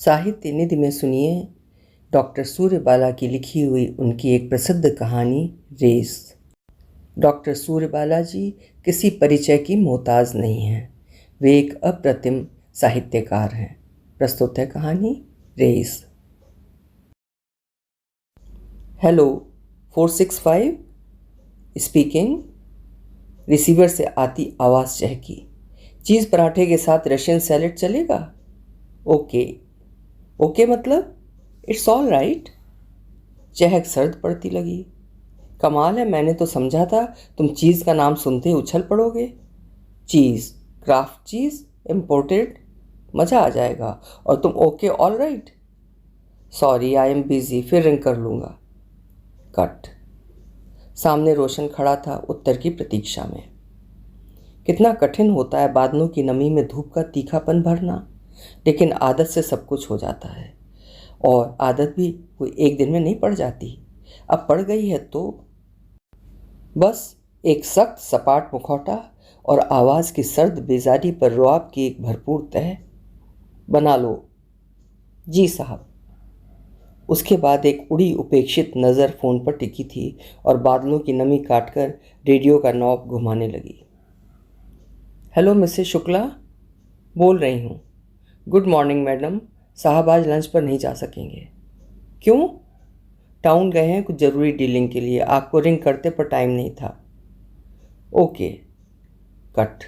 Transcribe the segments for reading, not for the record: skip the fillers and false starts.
साहित्य निधि में सुनिए डॉक्टर सूर्यबाला की लिखी हुई उनकी एक प्रसिद्ध कहानी रेस। डॉक्टर सूर्यबाला जी किसी परिचय की मोहताज नहीं हैं। वे एक अप्रतिम साहित्यकार हैं। प्रस्तुत है कहानी रेस। Hello 465 speaking. रिसीवर से आती आवाज़ चहकी। चीज़ पराठे के साथ रशियन सैलेड चलेगा? ओके मतलब इट्स ऑल राइट। चहक सर्द पड़ती लगी। कमाल है, मैंने तो समझा था तुम चीज़ का नाम सुनते ही उछल पड़ोगे। चीज़, क्राफ्ट चीज़, इम्पोर्टेड, मज़ा आ जाएगा। और तुम okay all right? Sorry I am busy, फिर रिंग कर लूँगा। कट। सामने रोशन खड़ा था उत्तर की प्रतीक्षा में। कितना कठिन होता है बादलों की नमी में धूप का तीखापन भरना, लेकिन आदत से सब कुछ हो जाता है। और आदत भी कोई एक दिन में नहीं पड़ जाती। अब पड़ गई है तो बस एक सख्त सपाट मुखौटा और आवाज़ की सर्द बेजारी पर रुआब की एक भरपूर तह। बना लो। जी साहब। उसके बाद एक उड़ी उपेक्षित नज़र फ़ोन पर टिकी थी और बादलों की नमी काटकर रेडियो का नॉब घुमाने लगी। हेलो मिसेस शुक्ला बोल रही हूँ। गुड मॉर्निंग मैडम, साहब आज लंच पर नहीं जा सकेंगे। क्यों? टाउन गए हैं कुछ ज़रूरी डीलिंग के लिए, आपको रिंग करते पर टाइम नहीं था। ओके। कट।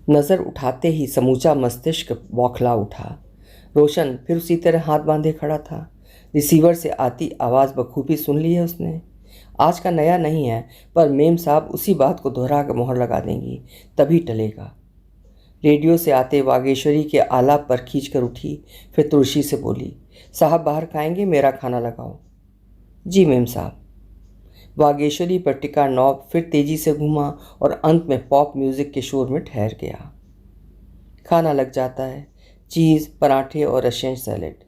नज़र उठाते ही समूचा मस्तिष्क बौखला उठा। रोशन फिर उसी तरह हाथ बांधे खड़ा था। रिसीवर से आती आवाज़ बखूबी सुन ली है उसने। आज का नया नहीं है, पर मेम साहब उसी बात को दोहरा कर मोहर लगा देंगी, तभी टलेगा। रेडियो से आते वागेश्वरी के आलाप पर खींचकर उठी, फिर तुलसी से बोली, साहब बाहर खाएंगे, मेरा खाना लगाओ। जी मेम साहब। वागेश्वरी पर टिका नॉब फिर तेजी से घूमा और अंत में पॉप म्यूज़िक के शोर में ठहर गया। खाना लग जाता है। चीज़, पराठे और रशियन सैलेड।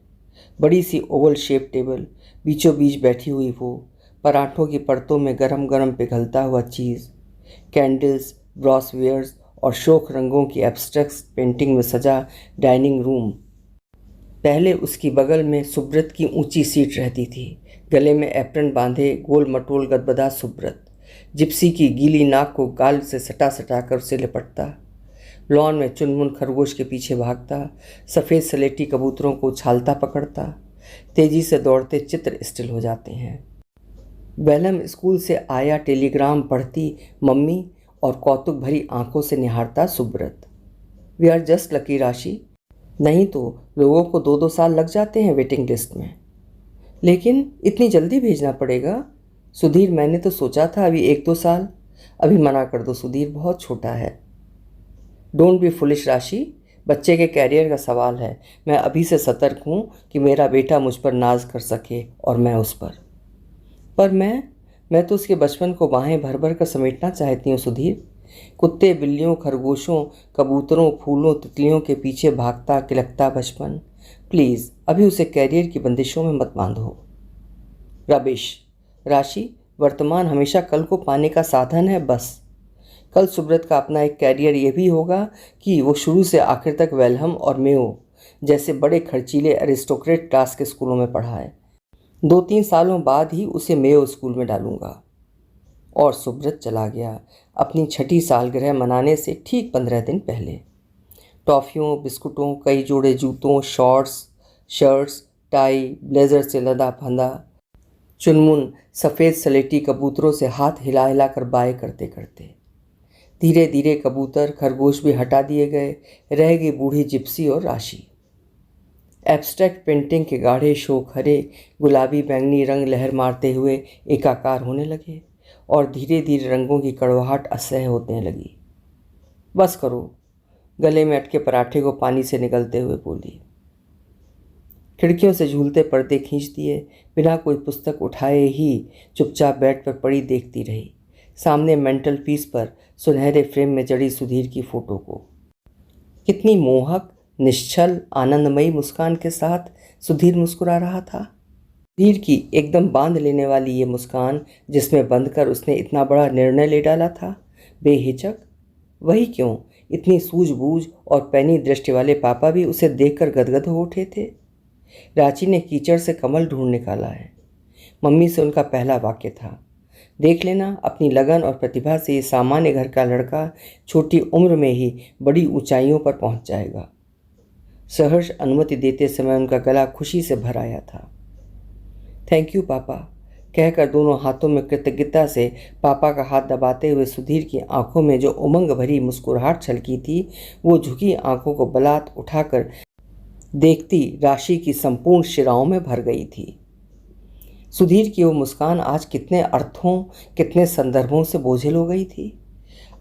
बड़ी सी ओवल शेप टेबल, बीचों बीच बैठी हुई वो, पराठों की परतों में गरम गरम पिघलता हुआ चीज़, कैंडल्स, ब्रॉसवेयर्स और शोख रंगों की एब्स्ट्रैक्ट पेंटिंग में सजा डाइनिंग रूम। पहले उसकी बगल में सुब्रत की ऊंची सीट रहती थी, गले में एप्रन बांधे गोल मटोल गदबदा सुब्रत जिप्सी की गीली नाक को गाल से सटा सटा कर उसे लिपटता। लॉन में चुनमुन खरगोश के पीछे भागता, सफ़ेद सलेटी कबूतरों को उछालता पकड़ता। तेजी से दौड़ते चित्र स्टिल हो जाते हैं। वेलम स्कूल से आया टेलीग्राम पढ़ती मम्मी और कौतुक भरी आंखों से निहारता Subrata. We are just lucky Rashi, नहीं तो लोगों को 2-2 साल लग जाते हैं वेटिंग लिस्ट में। लेकिन इतनी जल्दी भेजना पड़ेगा? सुधीर, मैंने तो सोचा था अभी 1-2 साल। अभी मना कर दो सुधीर, बहुत छोटा है। डोंट बी फुलिश राशि, बच्चे के कैरियर का सवाल है। मैं अभी से सतर्क हूँ कि मेरा बेटा मुझ पर नाज कर सके और मैं उस पर मैं तो उसके बचपन को बाहें भर भर कर समेटना चाहती हूँ सुधीर। कुत्ते, बिल्लियों, खरगोशों, कबूतरों, फूलों, तितलियों के पीछे भागता किलकता बचपन। प्लीज़ अभी उसे कैरियर की बंदिशों में मत बांधो। रबिश राशि, वर्तमान हमेशा कल को पाने का साधन है बस। कल सुब्रत का अपना एक कैरियर ये भी होगा कि वो शुरू से आखिर तक वेलहम और मेयो जैसे बड़े खर्चीले एरिस्टोक्रेट क्लास के स्कूलों में पढ़ा है। 2-3 सालों बाद ही उसे मेयो स्कूल में डालूंगा। और सुब्रत चला गया अपनी 6ठी सालगिरह मनाने से ठीक 15 दिन पहले। टॉफ़ियों, बिस्कुटों, कई जोड़े जूतों, शॉर्ट्स, शर्ट्स, टाई, ब्लेज़र से लदा फंदा, चुनमुन सफ़ेद सलेटी कबूतरों से हाथ हिला हिला कर बाय करते करते। धीरे धीरे कबूतर, खरगोश भी हटा दिए गए, रह गई बूढ़ी जिप्सी और राशि। एब्स्ट्रैक्ट पेंटिंग के गाढ़े शोक हरे, गुलाबी बैंगनी रंग लहर मारते हुए एकाकार होने लगे और धीरे धीरे रंगों की कड़वाहट असह्य होने लगी। बस करो, गले में अटके पराठे को पानी से निगलते हुए बोली। खिड़कियों से झूलते पर्दे खींच दिए, बिना कोई पुस्तक उठाए ही चुपचाप बेड पर पड़ी देखती रही सामने मेंटल पीस पर सुनहरे फ्रेम में जड़ी सुधीर की फ़ोटो को। कितनी मोहक, निश्चल, आनंदमयी मुस्कान के साथ सुधीर मुस्कुरा रहा था। सुधीर की एकदम बांध लेने वाली ये मुस्कान, जिसमें बंधकर उसने इतना बड़ा निर्णय ले डाला था, बेहिचक। वही क्यों इतनी सूझबूझ और पैनी दृष्टि वाले पापा भी उसे देखकर गदगद हो उठे थे। रांची ने कीचड़ से कमल ढूंढ निकाला है। मम्मी से उनका पहला वाक्य था, देख लेना अपनी लगन और प्रतिभा से ये सामान्य घर का लड़का छोटी उम्र में ही बड़ी ऊंचाइयों पर पहुंच जाएगा। सहर्ष अनुमति देते समय उनका गला खुशी से भर आया था। थैंक यू पापा, कहकर दोनों हाथों में कृतज्ञता से पापा का हाथ दबाते हुए सुधीर की आंखों में जो उमंग भरी मुस्कुराहट छलकी थी, वो झुकी आंखों को बलात् उठाकर देखती राशि की संपूर्ण शिराओं में भर गई थी। सुधीर की वो मुस्कान आज कितने अर्थों, कितने संदर्भों से बोझिल हो गई थी।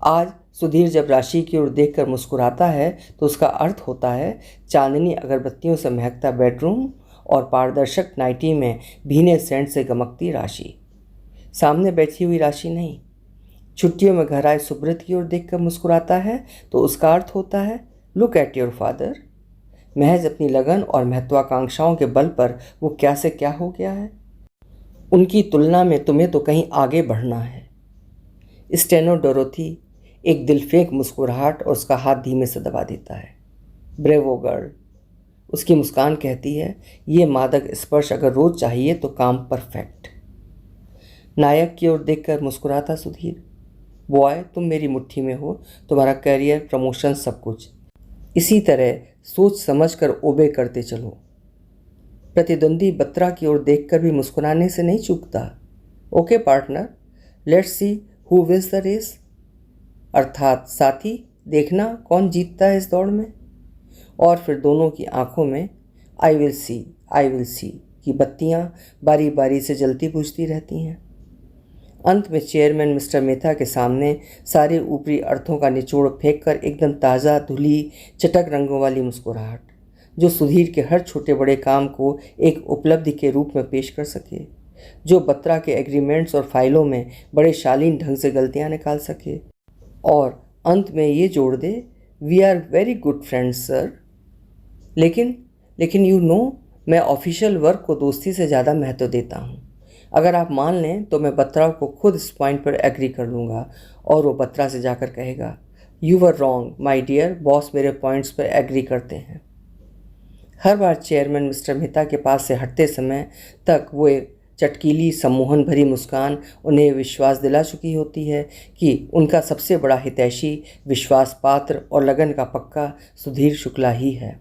आज सुधीर जब राशि की ओर देखकर मुस्कुराता है तो उसका अर्थ होता है चांदनी अगरबत्तियों से महकता बेडरूम और पारदर्शक नाइटी में भीने सेंट से गमकती राशि। सामने बैठी हुई राशि नहीं। छुट्टियों में घर आए सुब्रत की ओर देखकर मुस्कुराता है तो उसका अर्थ होता है लुक एट योर फादर। महज अपनी लगन और महत्वाकांक्षाओं के बल पर वो क्या से क्या हो गया है। उनकी तुलना में तुम्हें तो कहीं आगे बढ़ना है। स्टेनो डोरोथी एक दिलफेंक मुस्कुराहट और उसका हाथ धीमे से दबा देता है। ब्रेवो गर्ल, उसकी मुस्कान कहती है, ये मादक स्पर्श अगर रोज चाहिए तो काम परफेक्ट। नायक की ओर देखकर मुस्कुराता सुधीर, बॉय तुम मेरी मुट्ठी में हो, तुम्हारा करियर, प्रमोशन, सब कुछ। इसी तरह सोच समझ कर ओबे करते चलो। प्रतिद्वंदी बत्रा की ओर देखकर भी मुस्कुराने से नहीं चूकता। Okay partner, let's see who wins the race. अर्थात साथी, देखना कौन जीतता है इस दौड़ में। और फिर दोनों की आंखों में आई विल सी की बत्तियां बारी बारी से जलती बुझती रहती हैं। अंत में चेयरमैन मिस्टर मेहता के सामने सारे ऊपरी अर्थों का निचोड़ फेंक कर एकदम ताज़ा धुली चटक रंगों वाली मुस्कुराहट, जो सुधीर के हर छोटे बड़े काम को एक उपलब्धि के रूप में पेश कर सके, जो बत्रा के एग्रीमेंट्स और फाइलों में बड़े शालीन ढंग से गलतियां निकाल सके, और अंत में ये जोड़ दे, we are very good friends sir. लेकिन यू नो, मैं ऑफिशियल वर्क को दोस्ती से ज़्यादा महत्व देता हूँ। अगर आप मान लें तो मैं बत्रा को खुद इस पॉइंट पर एग्री कर लूँगा और वो बत्रा से जाकर कहेगा, you were wrong my dear, boss मेरे पॉइंट्स पर एग्री करते हैं। हर बार चेयरमैन मिस्टर मेहता के पास से हटते समय तक वो एक चटकीली सम्मोहन भरी मुस्कान उन्हें विश्वास दिला चुकी होती है कि उनका सबसे बड़ा हितैषी, विश्वास पात्र और लगन का पक्का सुधीर शुक्ला ही है।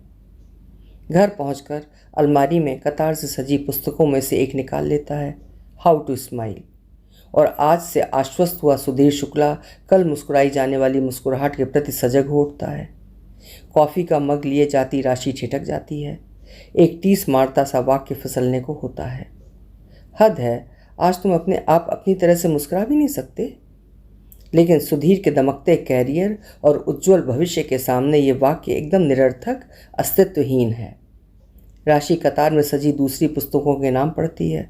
घर पहुंचकर अलमारी में कतार से सजी पुस्तकों में से एक निकाल लेता है, हाउ टू स्माइल, और आज से आश्वस्त हुआ सुधीर शुक्ला कल मुस्कुराई जाने वाली मुस्कुराहट के प्रति सजग हो उठता है। कॉफ़ी का मग लिए जाती राशि छिटक जाती है। एक टीस मारता सा वाक्य फिसलने को होता है, हद है, आज तुम अपने आप अपनी तरह से मुस्कुरा भी नहीं सकते। लेकिन सुधीर के दमकते कैरियर और उज्जवल भविष्य के सामने ये वाक्य एकदम निरर्थक, अस्तित्वहीन है। राशि कतार में सजी दूसरी पुस्तकों के नाम पढ़ती है,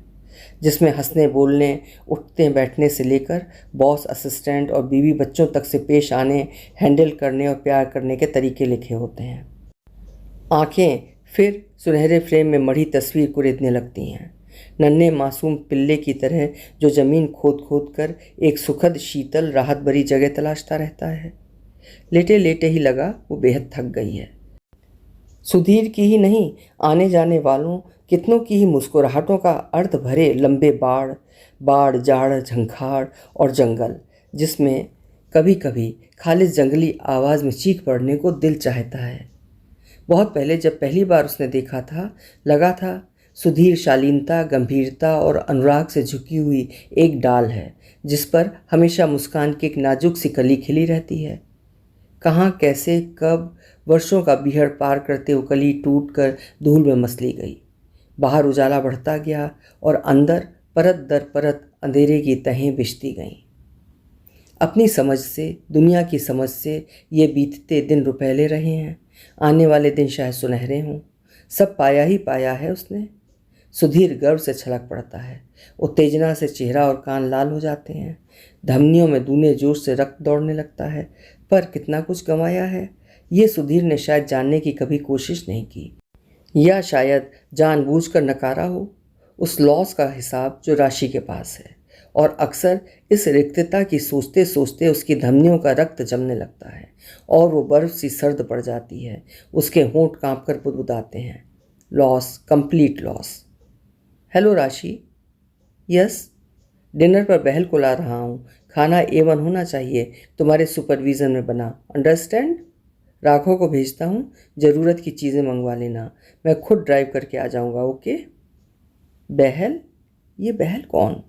जिसमें हंसने बोलने, उठने बैठने से लेकर बॉस, असिस्टेंट और बीवी बच्चों तक से पेश आने, हैंडल करने और प्यार करने के तरीके लिखे होते हैं। आंखें फिर सुनहरे फ्रेम में मढ़ी तस्वीर को रेतने लगती हैं। नन्हे मासूम पिल्ले की तरह जो ज़मीन खोद खोद कर एक सुखद, शीतल, राहत भरी जगह तलाशता रहता है। लेटे लेटे ही लगा वो बेहद थक गई है। सुधीर की ही नहीं, आने जाने वालों कितनों की ही मुस्कुराहटों का अर्थ भरे लंबे बाड़, जाड़, झंखाड़ और जंगल, जिसमें कभी कभी खालिस जंगली आवाज़ में चीख पड़ने को दिल चाहता है। बहुत पहले जब पहली बार उसने देखा था, लगा था सुधीर शालीनता, गंभीरता और अनुराग से झुकी हुई एक डाल है, जिस पर हमेशा मुस्कान की एक नाजुक सी कली खिली रहती है। कहाँ, कैसे, कब, वर्षों का बीहड़ पार करते वो कली टूट कर धूल में मसली गई। बाहर उजाला बढ़ता गया और अंदर परत दर परत अंधेरे की तहें बिछती गईं। अपनी समझ से, दुनिया की समझ से ये बीतते दिन रुपहले रहे हैं, आने वाले दिन शायद सुनहरे हों। सब पाया ही पाया है उसने। सुधीर गर्व से छलक पड़ता है। उत्तेजना से चेहरा और कान लाल हो जाते हैं। धमनियों में दूने जोश से रक्त दौड़ने लगता है। पर कितना कुछ गंवाया है, ये सुधीर ने शायद जानने की कभी कोशिश नहीं की, या शायद जानबूझकर नकारा हो। उस लॉस का हिसाब जो राशि के पास है और अक्सर इस रिक्तता की सोचते सोचते उसकी धमनियों का रक्त जमने लगता है और वो बर्फ सी सर्द पड़ जाती है। उसके होंठ कांपकर बुदबुदाते हैं। Loss, complete loss. हेलो राशि। यस, डिनर पर बहल को ला रहा हूँ। खाना A1 होना चाहिए, तुम्हारे सुपरविज़न में बना, अंडरस्टैंड। राघव को भेजता हूँ, ज़रूरत की चीज़ें मंगवा लेना। मैं खुद ड्राइव करके आ जाऊँगा, ओके। बहल? ये बहल कौन?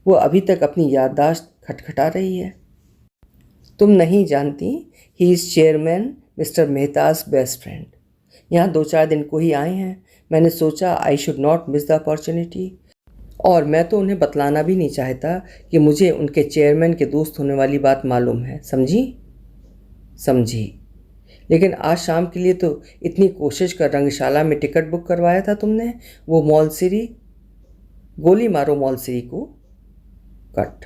वो अभी तक अपनी याददाश्त खटखटा रही है। तुम नहीं जानती, he is chairman mister Mehta's best friend. यहाँ 2-4 दिन को ही आए हैं। मैंने सोचा I should not miss the opportunity. और मैं तो उन्हें बतलाना भी नहीं चाहता कि मुझे उनके चेयरमैन के दोस्त होने वाली बात मालूम है। समझी? समझी। लेकिन आज शाम के लिए तो इतनी कोशिश कर रंगशाला में टिकट बुक करवाया था तुमने। वो मौलसिरी। गोली मारो मौलसिरी को। कट।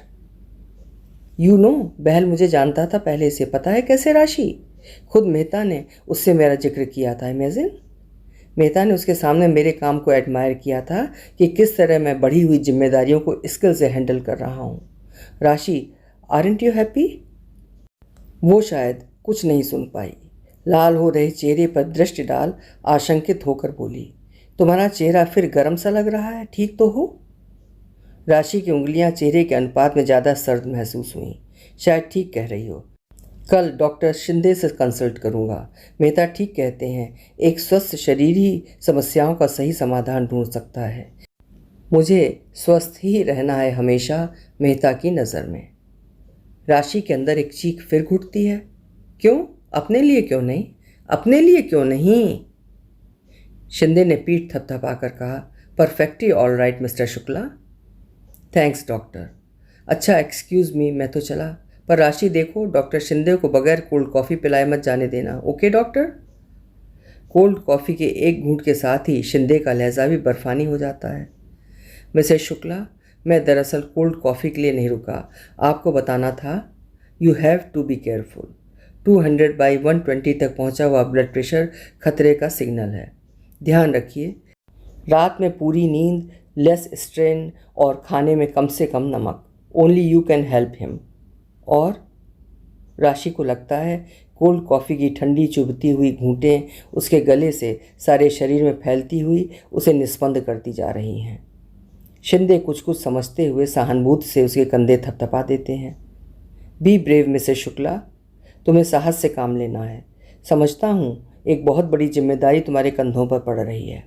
यू नो, बहल मुझे जानता था पहले से। पता है कैसे राशि? खुद मेहता ने उससे मेरा जिक्र किया था। इमेजिन। मेहता ने उसके सामने मेरे काम को एडमायर किया था कि किस तरह मैं बढ़ी हुई जिम्मेदारियों को स्किल से हैंडल कर रहा हूँ। राशि, आरंट यू हैप्पी? वो शायद कुछ नहीं सुन पाई। लाल हो रहे चेहरे पर दृष्टि डाल आशंकित होकर बोली, तुम्हारा चेहरा फिर गर्म सा लग रहा है, ठीक तो हो? राशि की उंगलियां चेहरे के अनुपात में ज़्यादा सर्द महसूस हुई। शायद ठीक कह रही हो। कल डॉक्टर शिंदे से कंसल्ट करूंगा। मेहता ठीक कहते हैं, एक स्वस्थ शरीर ही समस्याओं का सही समाधान ढूंढ सकता है। मुझे स्वस्थ ही रहना है हमेशा मेहता की नज़र में। राशि के अंदर एक चीख फिर घुटती है। क्यों? अपने लिए क्यों नहीं? अपने लिए क्यों नहीं? शिंदे ने पीठ थपथपाकर कहा, perfectly all right mister Shukla. Thanks doctor. अच्छा एक्सक्यूज़ मी, मैं तो चला। पर राशि देखो, डॉक्टर शिंदे को बगैर कोल्ड कॉफ़ी पिलाए मत जाने देना, ओके डॉक्टर? कोल्ड कॉफ़ी के एक घूंट के साथ ही शिंदे का लहजा भी बर्फानी हो जाता है। मिसेस शुक्ला, मैं दरअसल कोल्ड कॉफ़ी के लिए नहीं रुका। आपको बताना था, you have to be careful. 200/120 तक पहुंचा हुआ ब्लड प्रेशर खतरे का सिग्नल है। ध्यान रखिए, रात में पूरी नींद, लेस स्ट्रेन और खाने में कम से कम नमक। Only you can help him. और राशि को लगता है कोल्ड कॉफ़ी की ठंडी चुभती हुई घूंटें उसके गले से सारे शरीर में फैलती हुई उसे निस्पंद करती जा रही हैं। शिंदे कुछ कुछ समझते हुए सहानुभूति से उसके कंधे थपथपा देते हैं। बी ब्रेव मिसेस शुक्ला, तुम्हें साहस से काम लेना है। समझता हूँ एक बहुत बड़ी जिम्मेदारी तुम्हारे कंधों पर पड़ रही है।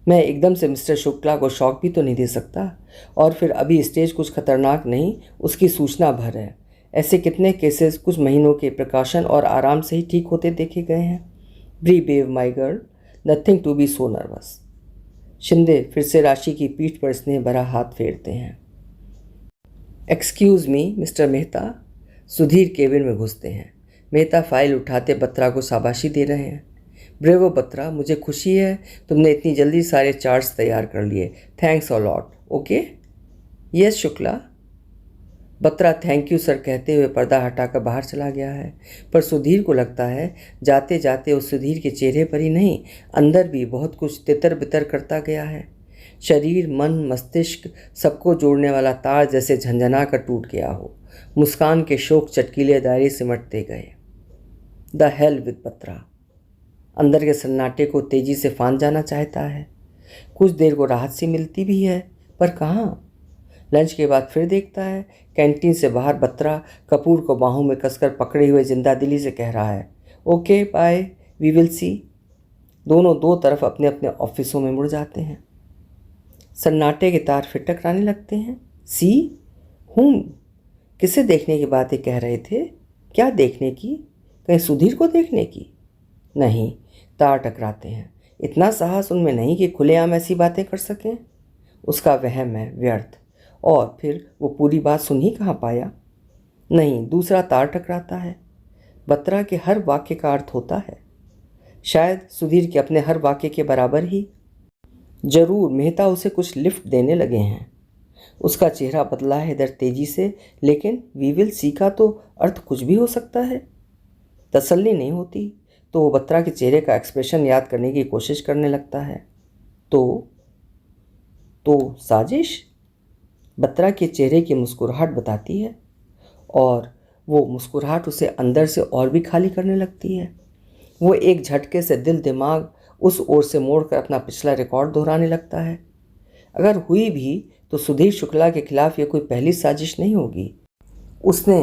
मैं एकदम से मिस्टर शुक्ला को शॉक भी तो नहीं दे सकता। और फिर अभी स्टेज कुछ खतरनाक नहीं, उसकी सूचना भर है। ऐसे कितने केसेस कुछ महीनों के प्रकाशन और आराम से ही ठीक होते देखे गए हैं। Be brave my girl, nothing to be so nervous. Shinde फिर से राशि की पीठ पर स्नेह भरा हाथ फेरते हैं। Excuse me mister Mehta. Sudhir cabin में घुसते हैं। मेहता फाइल उठाते बत्रा को शाबाशी दे रहे हैं। ब्रेवो बत्रा, मुझे खुशी है तुमने इतनी जल्दी सारे चार्ट्स तैयार कर लिए। Thanks a lot. Okay? Yes Shukla. Batra thank you sir कहते हुए पर्दा हटाकर बाहर चला गया है। पर सुधीर को लगता है जाते जाते उस सुधीर के चेहरे पर ही नहीं, अंदर भी बहुत कुछ तितर बितर करता गया है। शरीर, मन, मस्तिष्क सबको जोड़ने वाला तार जैसे झंझना कर टूट गया हो। मुस्कान के शोक चटकीले दायरे सिमटते गए। The hell with Batra. अंदर के सन्नाटे को तेजी से फांद जाना चाहता है। कुछ देर को राहत सी मिलती भी है, पर कहाँ? लंच के बाद फिर देखता है कैंटीन से बाहर बत्रा कपूर को बाहों में कसकर पकड़े हुए जिंदा दिली से कह रहा है, okay bye, we will see. दोनों दो तरफ अपने अपने ऑफिसों में मुड़ जाते हैं। सन्नाटे के तार फिर टकराने लगते हैं। सी हूँ, किसे देखने की बातें कह रहे थे? क्या देखने की? कहीं सुधीर को देखने की? नहीं, तार टकराते हैं। इतना साहस उनमें नहीं कि खुलेआम ऐसी बातें कर सकें। उसका वहम है व्यर्थ। और फिर वो पूरी बात सुन ही कहाँ पाया। नहीं, दूसरा तार टकराता है। बत्रा के हर वाक्य का अर्थ होता है, शायद सुधीर के अपने हर वाक्य के बराबर ही। जरूर मेहता उसे कुछ लिफ्ट देने लगे हैं। उसका चेहरा बदला है इधर तेजी से, लेकिन वी विल सी का तो अर्थ कुछ भी हो सकता है। तसल्ली नहीं होती तो वो बत्रा के चेहरे का एक्सप्रेशन याद करने की कोशिश करने लगता है। तो साजिश? बत्रा के चेहरे की मुस्कुराहट बताती है, और वो मुस्कुराहट उसे अंदर से और भी खाली करने लगती है। वो एक झटके से दिल दिमाग उस ओर से मोड़कर अपना पिछला रिकॉर्ड दोहराने लगता है। अगर हुई भी तो सुधीर शुक्ला के खिलाफ ये कोई पहली साजिश नहीं होगी। उसने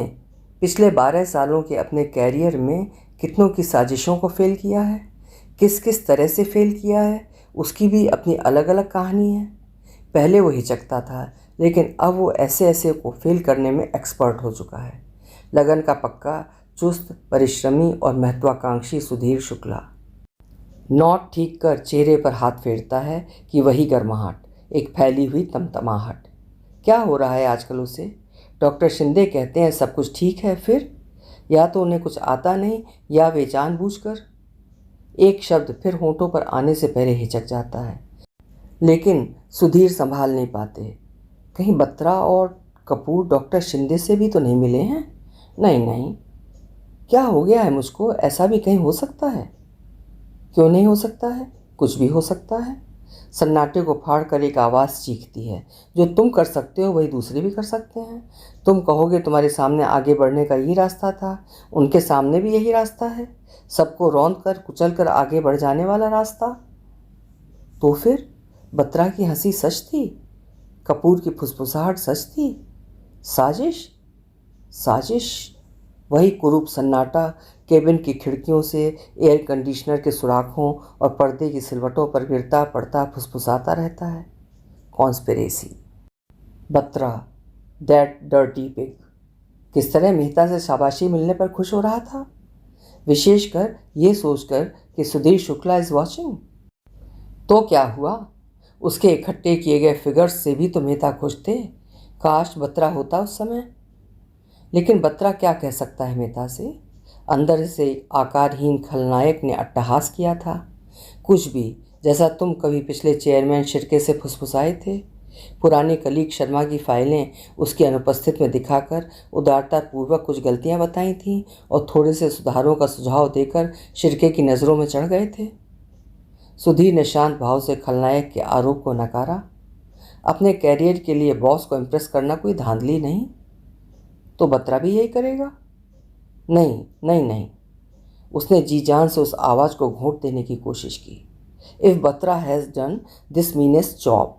पिछले 12 सालों के अपने कैरियर में कितनों की साजिशों को फेल किया है, किस किस तरह से फेल किया है, उसकी भी अपनी अलग अलग कहानी है। पहले वो हिचकता था, लेकिन अब वो ऐसे ऐसे को फेल करने में एक्सपर्ट हो चुका है। लगन का पक्का, चुस्त, परिश्रमी और महत्वाकांक्षी सुधीर शुक्ला नोट ठीक कर चेहरे पर हाथ फेरता है कि वही गर्माहट, एक फैली हुई तमतमाहट। क्या हो रहा है आजकल उसे? डॉक्टर शिंदे कहते हैं सब कुछ ठीक है, फिर या तो उन्हें कुछ आता नहीं या वे जानबूझकर। एक शब्द फिर होंठों पर आने से पहले हिचक जाता है, लेकिन सुधीर संभाल नहीं पाते। कहीं बत्रा और कपूर डॉक्टर शिंदे से भी तो नहीं मिले हैं? नहीं नहीं, क्या हो गया है मुझको? ऐसा भी कहीं हो सकता है? क्यों नहीं हो सकता है? कुछ भी हो सकता है। सन्नाटे को फाड़ कर एक आवाज़ चीखती है, जो तुम कर सकते हो वही दूसरे भी कर सकते हैं। तुम कहोगे तुम्हारे सामने आगे बढ़ने का यही रास्ता था, उनके सामने भी यही रास्ता है, सबको रौंद कर कुचल कर आगे बढ़ जाने वाला रास्ता। तो फिर बत्रा की हंसी सच थी? कपूर की फुसफुसाहट सच थी? साजिश? साजिश? वही कुरूप सन्नाटा केबिन की खिड़कियों से एयर कंडीशनर के सुराखों और पर्दे की सिलवटों पर गिरता पड़ता फुसफुसाता रहता है। Conspiracy. Batra, that dirty pig, किस तरह मेहता से शाबाशी मिलने पर खुश हो रहा था, विशेषकर ये सोचकर कि सुधीर शुक्ला इज वॉचिंग। तो क्या हुआ? उसके इकट्ठे किए गए फिगर्स से भी तो मेहता खुश थे। काश बत्रा होता उस समय। लेकिन बत्रा क्या कह सकता है मेहता से? अंदर से आकारहीन खलनायक ने अट्टहास किया था। कुछ भी, जैसा तुम कभी पिछले चेयरमैन शिर्के से फुसफुसाए थे। पुरानी कलीग शर्मा की फाइलें उसकी अनुपस्थित में दिखाकर उदारतापूर्वक कुछ गलतियां बताई थीं और थोड़े से सुधारों का सुझाव देकर शिर्के की नज़रों में चढ़ गए थे। सुधीर ने शांत भाव से खलनायक के आरोप को नकारा। अपने कैरियर के लिए बॉस को इम्प्रेस करना कोई धांधली नहीं। तो बत्रा भी यही करेगा? नहीं नहीं नहीं। उसने जी जान से उस आवाज़ को घोंट देने की कोशिश की। If Batra has done this meanest job,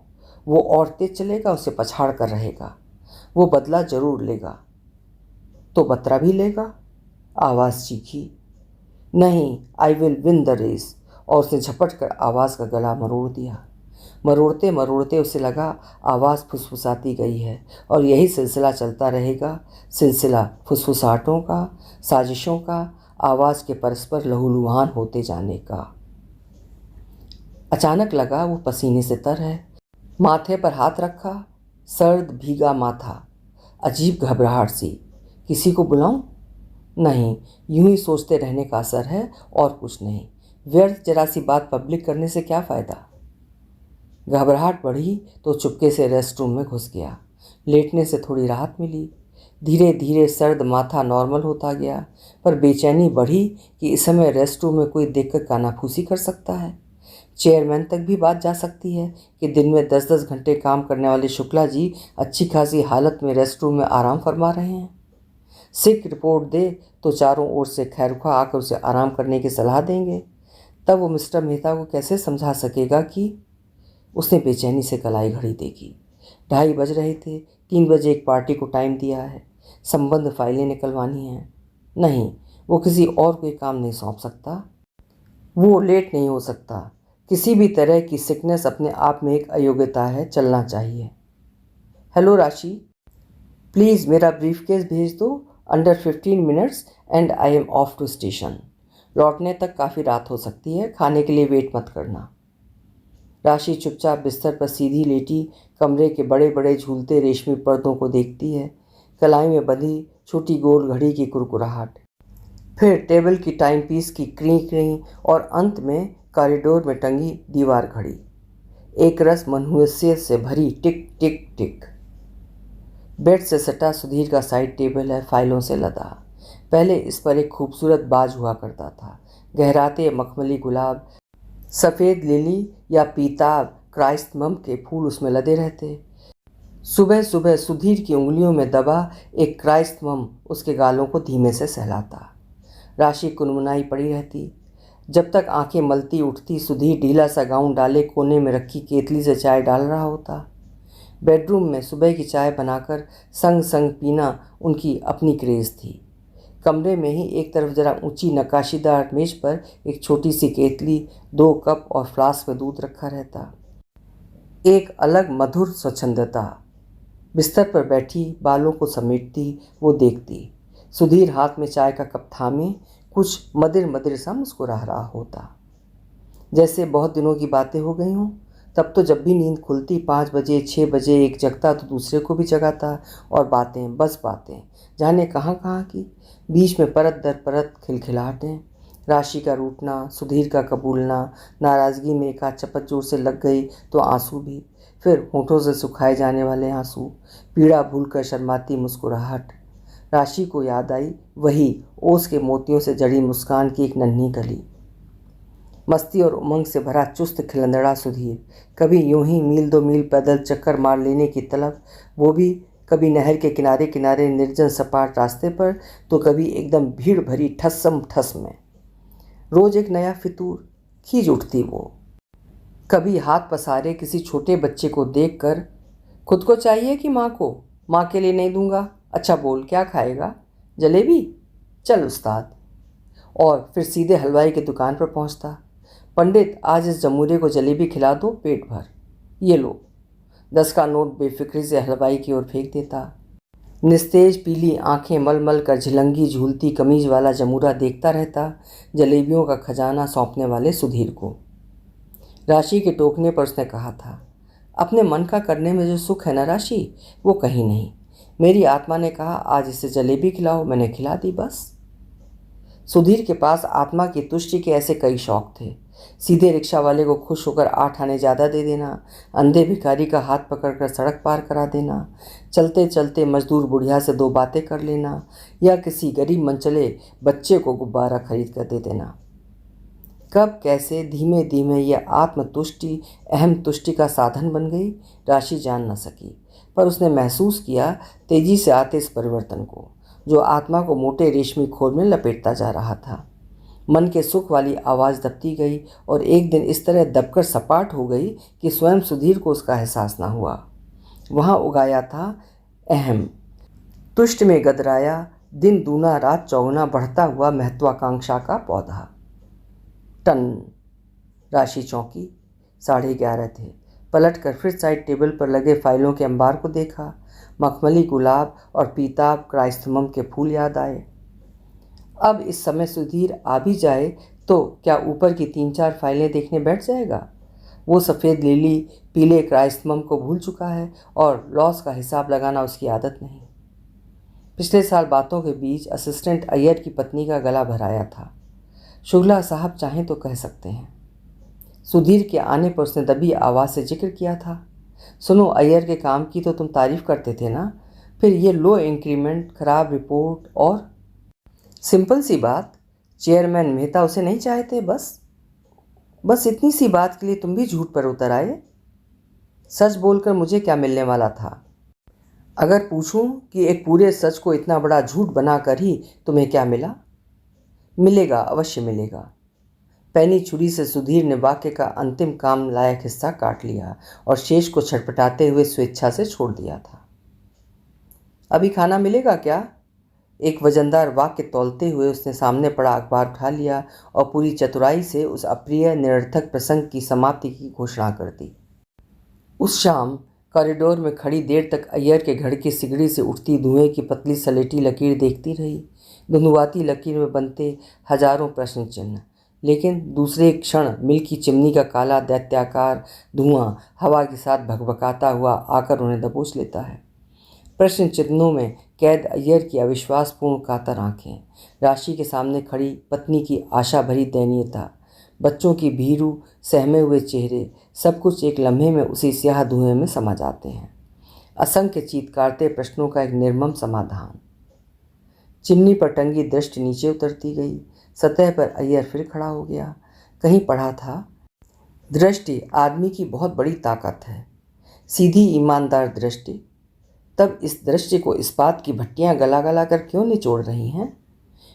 वो और तेज चलेगा, उसे पछाड़ कर रहेगा, वो बदला जरूर लेगा। तो बत्रा भी लेगा? आवाज़ चीखी। नहीं, I will win the race. और उसने झपट कर आवाज़ का गला मरोड़ दिया। मरोड़ते मरोड़ते उसे लगा आवाज़ फुसफुसाती गई है और यही सिलसिला चलता रहेगा, सिलसिला फुसफुसाहटों का, साजिशों का, आवाज़ के परस्पर लहूलुहान होते जाने का। अचानक लगा वो पसीने से तर है। माथे पर हाथ रखा, सर्द भीगा माथा, अजीब घबराहट सी। किसी को बुलाऊं? नहीं, यूं ही सोचते रहने का असर है और कुछ नहीं। व्यर्थ जरा सी बात पब्लिक करने से क्या फ़ायदा। घबराहट बढ़ी तो चुपके से रेस्ट रूम में घुस गया। लेटने से थोड़ी राहत मिली। धीरे धीरे सर्द माथा नॉर्मल होता गया, पर बेचैनी बढ़ी कि इस समय रेस्ट रूम में कोई देखकर कानाफूसी कर सकता है। चेयरमैन तक भी बात जा सकती है कि दिन में 10-10 घंटे काम करने वाले शुक्ला जी अच्छी खासी हालत में रेस्ट रूम में आराम फरमा रहे हैं। सिक रिपोर्ट दे तो चारों ओर से खैरुखा आकर उसे आराम करने की सलाह देंगे। तब वो मिस्टर मेहता को कैसे समझा सकेगा कि। उसने बेचैनी से कलाई घड़ी देखी। 2:30 बज रहे थे। 3 बजे एक पार्टी को टाइम दिया है। संबंध फाइलें निकलवानी हैं। नहीं, वो किसी और को काम नहीं सौंप सकता। वो लेट नहीं हो सकता। किसी भी तरह की सिकनेस अपने आप में एक अयोग्यता है, चलना चाहिए। हेलो राशि, प्लीज़ मेरा ब्रीफकेस भेज दो। Under 15 minutes and I am off to station. लौटने तक काफ़ी रात हो सकती है, खाने के लिए वेट मत करना। राशि चुपचाप बिस्तर पर सीधी लेटी कमरे के बड़े बड़े झूलते रेशमी पर्दों को देखती है। कलाई में बंधी छोटी गोल घड़ी की कुरकुराहट, फिर टेबल की टाइम पीस की क्री क्री और अंत में कॉरिडोर में टंगी दीवार घड़ी। एक रस मनहूसियत से भरी टिक टिक टिक। बेड से सटा सुधीर का साइड टेबल है, फाइलों से लदा। पहले इस पर एक खूबसूरत बाज हुआ करता था। गहराते मखमली गुलाब, सफ़ेद लिली या पीताब क्राइस्तमम के फूल उसमें लदे रहते। सुबह सुबह सुधीर की उंगलियों में दबा एक क्राइस्तमम उसके गालों को धीमे से सहलाता। राशि कुनमुनाई पड़ी रहती। जब तक आंखें मलती उठती, सुधीर ढीला सा गाउन डाले कोने में रखी केतली से चाय डाल रहा होता। बेडरूम में सुबह की चाय बनाकर संग संग पीना उनकी अपनी क्रेज़ थी। कमरे में ही एक तरफ जरा ऊंची नक्काशीदार मेज पर एक छोटी सी केतली, 2 कप और फ्लास्क में दूध रखा रहता। एक अलग मधुर स्वच्छंदता। बिस्तर पर बैठी बालों को समेटती वो देखती। सुधीर हाथ में चाय का कप थामे कुछ मदिर मदिर सा मुस्कुरा रहा होता, जैसे बहुत दिनों की बातें हो गई हों। तब तो जब भी नींद खुलती 5 बजे 6 बजे एक जगता तो दूसरे को भी जगाता, और बातें बस बातें जाने कहाँ कहाँ की। बीच में परत दर परत खिलखिलाहटें, राशि का रूठना, सुधीर का कबूलना, नाराज़गी में एक आध चपत जोर से लग गई तो आंसू भी, फिर होठों से सुखाए जाने वाले आंसू, पीड़ा भूलकर शर्माती मुस्कुराहट। राशि को याद आई वही ओस के मोतियों से जड़ी मुस्कान की एक नन्ही गली। मस्ती और उमंग से भरा चुस्त खिलंदड़ा सुधीर, कभी यूं ही मील 2 मील पैदल चक्कर मार लेने की तलब, वो भी कभी नहर के किनारे किनारे निर्जन सपाट रास्ते पर, तो कभी एकदम भीड़ भरी ठस्सम ठस में। रोज एक नया फितूर, खींच उठती वो। कभी हाथ पसारे किसी छोटे बच्चे को देखकर, खुद को चाहिए कि माँ को? माँ के लिए नहीं दूंगा। अच्छा बोल, क्या खाएगा? जलेबी? चल उस्ताद। और फिर सीधे हलवाई की दुकान पर पहुंचता। पंडित, आज इस जमूरे को जलेबी खिला दो पेट भर। ये लो। 10 का नोट बेफिक्री से हलवाई की ओर फेंक देता। निस्तेज पीली आंखें मल मल कर झिलंगी झूलती कमीज वाला जमूरा देखता रहता, जलेबियों का खजाना सौंपने वाले सुधीर को। राशि के टोकने पर उसने कहा था, अपने मन का करने में जो सुख है ना राशि, वो कहीं नहीं। मेरी आत्मा ने कहा आज इसे जलेबी खिलाओ, मैंने खिला दी बस। सुधीर के पास आत्मा की तुष्टि के ऐसे कई शौक थे। सीधे रिक्शा वाले को खुश होकर 8 आने ज़्यादा दे देना, अंधे भिखारी का हाथ पकड़कर सड़क पार करा देना, चलते चलते मजदूर बुढ़िया से 2 बातें कर लेना, या किसी गरीब मनचले बच्चे को गुब्बारा खरीद कर दे देना। कब कैसे धीमे धीमे यह आत्मतुष्टि अहम तुष्टि का साधन बन गई, राशि जान न सकी, पर उसने महसूस किया तेजी से आते इस परिवर्तन को, जो आत्मा को मोटे रेशमी खोल में लपेटता जा रहा था। मन के सुख वाली आवाज़ दबती गई और एक दिन इस तरह दबकर सपाट हो गई कि स्वयं सुधीर को उसका एहसास न हुआ। वहाँ उगाया था अहम, तुष्ट में गदराया, दिन दूना रात चौगुना बढ़ता हुआ महत्वाकांक्षा का पौधा। टन। राशि चौंकी। 11:30 थे। पलट कर फिर साइड टेबल पर लगे फाइलों के अंबार को देखा। मखमली गुलाब और पीताब क्राइस्थमम के फूल याद आए। अब इस समय सुधीर आ भी जाए तो क्या ऊपर की 3-4 फाइलें देखने बैठ जाएगा? वो सफ़ेद लिली पीले क्राइस्थमम को भूल चुका है और लॉस का हिसाब लगाना उसकी आदत नहीं। पिछले साल बातों के बीच असिस्टेंट अय्यर की पत्नी का गला भराया था। शुक्ला साहब चाहें तो कह सकते हैं। सुधीर के आने पर उसने दबी आवाज़ से जिक्र किया था, सुनो, अय्यर के काम की तो तुम तारीफ़ करते थे ना, फिर ये लो इंक्रीमेंट, ख़राब रिपोर्ट और सिंपल सी बात, चेयरमैन मेहता उसे नहीं चाहते। बस इतनी सी बात के लिए तुम भी झूठ पर उतर आए। सच बोलकर मुझे क्या मिलने वाला था? अगर पूछूं कि एक पूरे सच को इतना बड़ा झूठ बनाकर ही तुम्हें क्या मिला? मिलेगा, अवश्य मिलेगा। पैनी छुरी से सुधीर ने वाक्य का अंतिम काम लायक हिस्सा काट लिया और शेष को छटपटाते हुए स्वेच्छा से छोड़ दिया था। अभी खाना मिलेगा क्या? एक वजनदार वाक्य तौलते हुए उसने सामने पड़ा अखबार उठा लिया और पूरी चतुराई से उस अप्रिय निरर्थक प्रसंग की समाप्ति की घोषणा कर दी। उस शाम कॉरिडोर में खड़ी देर तक अय्यर के घर की सिगड़ी से उठती धुएं की पतली सलेटी लकीर देखती रही। धुंधुआती लकीर में बनते हजारों प्रश्न चिन्ह, लेकिन दूसरे क्षण मिल की चिमनी का काला दैत्याकार धुआं हवा के साथ भकभकाता हुआ आकर उन्हें दबोच लेता है। प्रश्न चिन्हों में कैद अय्यर की अविश्वासपूर्ण कातर आंखें, राशि के सामने खड़ी पत्नी की आशा भरी दयनीयता, बच्चों की भीरू सहमे हुए चेहरे, सब कुछ एक लम्हे में उसी स्याह धुएं में समा जाते हैं। असंख्य चीत्कारते प्रश्नों का एक निर्मम समाधान। चिमनी पर टंगी दृष्टि नीचे उतरती गई। सतह पर अय्यर फिर खड़ा हो गया। कहीं पढ़ा था, दृष्टि आदमी की बहुत बड़ी ताकत है। सीधी ईमानदार दृष्टि, तब इस दृश्य को इस्पात की भट्टियां गला गला कर क्यों निचोड़ रही हैं?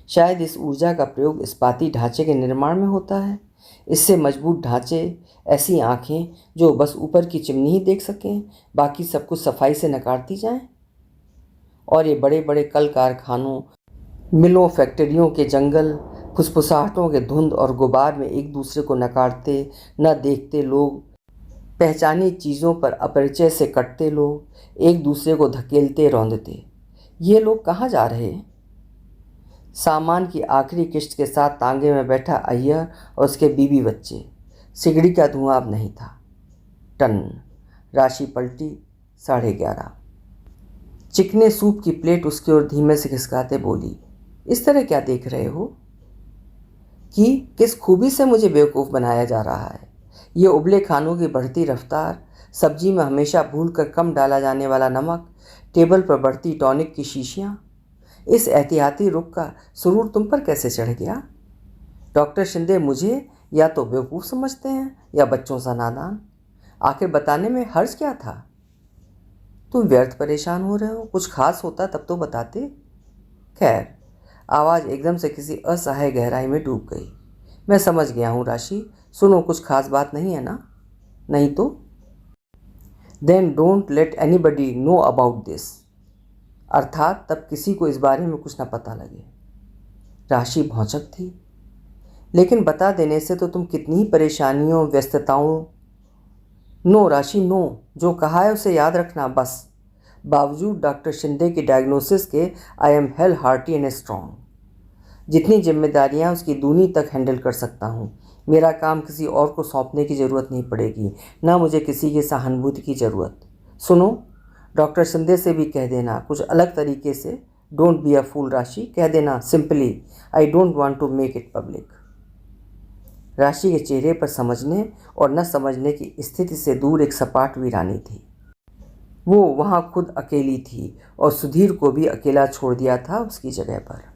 शायद इस ऊर्जा का प्रयोग इस्पाती ढांचे के निर्माण में होता है। इससे मजबूत ढांचे, ऐसी आंखें जो बस ऊपर की चिमनी ही देख सकें, बाकी सब कुछ सफाई से नकारती जाएं। और ये बड़े बड़े कल कारखानों, मिलों, फैक्ट्रियों के जंगल, फुसफुसाहटों के धुंध और गुबार में एक दूसरे को नकारते न देखते लोग, पहचानी चीज़ों पर अपरिचय से कटते लोग, एक दूसरे को धकेलते रौंदते, ये लोग कहाँ जा रहे हैं? सामान की आखिरी किश्त के साथ तांगे में बैठा अय्यर और उसके बीवी बच्चे। सिगड़ी का धुआं अब नहीं था। टन। राशि पलटी। 11:30। चिकने सूप की प्लेट उसकी ओर धीमे से खिसकाते बोली, इस तरह क्या देख रहे हो कि किस खूबी से मुझे बेवकूफ़ बनाया जा रहा है। ये उबले खानों की बढ़ती रफ्तार, सब्जी में हमेशा भूल कर कम डाला जाने वाला नमक, टेबल पर बढ़ती टॉनिक की शीशियाँ, इस एहतियाती रुख का सुरूर तुम पर कैसे चढ़ गया? डॉक्टर शिंदे मुझे या तो बेवकूफ़ समझते हैं या बच्चों सा नादान। आखिर बताने में हर्ज क्या था? तुम व्यर्थ परेशान हो रहे हो, कुछ खास होता तब तो बताते। खैर, आवाज़ एकदम से किसी असहाय गहराई में डूब गई। मैं समझ गया हूँ राशि, सुनो, कुछ खास बात नहीं है ना? नहीं तो? Then don't let anybody know about this. अर्थात तब किसी को इस बारे में कुछ न पता लगे। राशि भौचक थी। लेकिन बता देने से तो तुम कितनी ही परेशानियों, व्यस्तताओं। नो राशि, नो, जो कहा है उसे याद रखना बस। बावजूद डॉक्टर शिंदे की डायग्नोसिस के I am hello hearty and strong. जितनी जिम्मेदारियां उसकी दूनी तक हैंडल कर सकता हूँ। मेरा काम किसी और को सौंपने की ज़रूरत नहीं पड़ेगी, ना मुझे किसी की सहानुभूति की ज़रूरत। सुनो, डॉक्टर शिंदे से भी कह देना कुछ अलग तरीके से। डोंट बी अ फूल राशि, कह देना simply, I don't want to make it public. Rashi के चेहरे पर समझने और न समझने की स्थिति से दूर एक सपाट वीरानी थी। वो वहाँ खुद अकेली थी और सुधीर को भी अकेला छोड़ दिया था उसकी जगह पर।